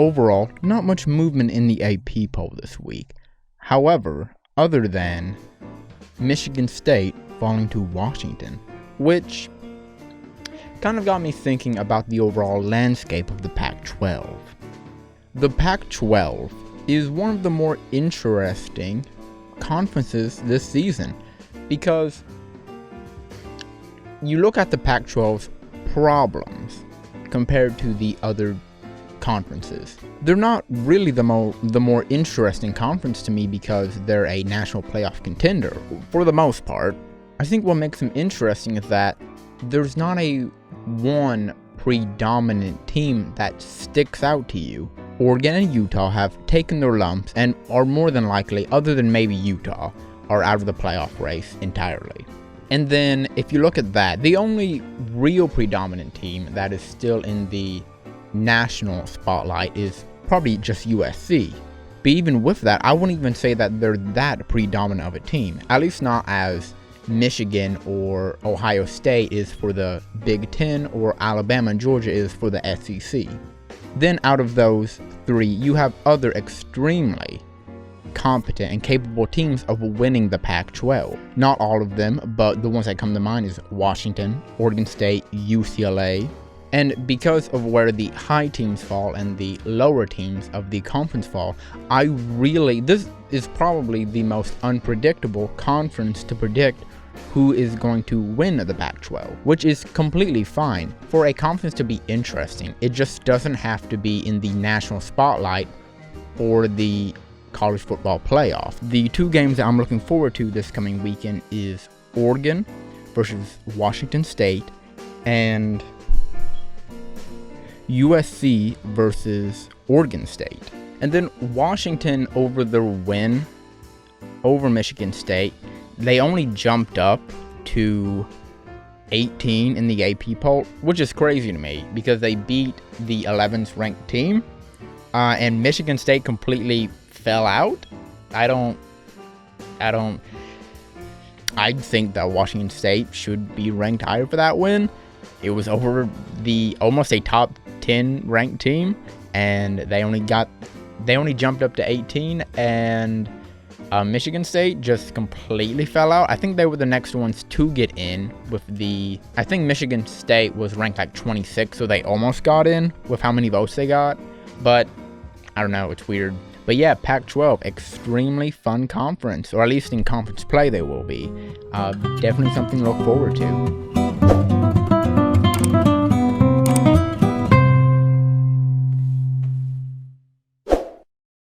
overall, not much movement in the AP poll this week. However, other than Michigan State falling to Washington, which kind of got me thinking about the overall landscape of the Pac-12. The Pac-12 is one of the more interesting conferences this season because you look at the Pac-12's problems compared to the other conferences. They're not really the more interesting conference to me because they're a national playoff contender for the most part. I think what makes them interesting is that there's not a one predominant team that sticks out to you. Oregon and Utah have taken their lumps and are more than likely, other than maybe Utah, are out of the playoff race entirely. And then if you look at that, the only real predominant team that is still in the national spotlight is probably just USC. But even with that, I wouldn't even say that they're that predominant of a team, at least not as Michigan or Ohio State is for the Big Ten, or Alabama and Georgia is for the SEC. Then out of those three, you have other extremely competent and capable teams of winning the Pac-12. Not all of them, but the ones that come to mind is Washington, Oregon State, UCLA. And because of where the high teams fall and the lower teams of the conference fall, this is probably the most unpredictable conference to predict who is going to win the Pac-12, which is completely fine. For a conference to be interesting, it just doesn't have to be in the national spotlight or the college football playoff. The two games that I'm looking forward to this coming weekend is Oregon versus Washington State and USC versus Oregon State. And then Washington, over their win over Michigan State, they only jumped up to 18 in the AP poll, which is crazy to me because they beat the 11th ranked team, and Michigan State completely fell out. I think that Washington State should be ranked higher for that win. It was over almost a top 10 ranked team, and they only jumped up to 18, and Michigan State just completely fell out. I think they were the next ones to get in I think Michigan State was ranked like 26, so they almost got in with how many votes they got. But I don't know, it's weird. But yeah, Pac-12, extremely fun conference, or at least in conference play they will be. Definitely something to look forward to.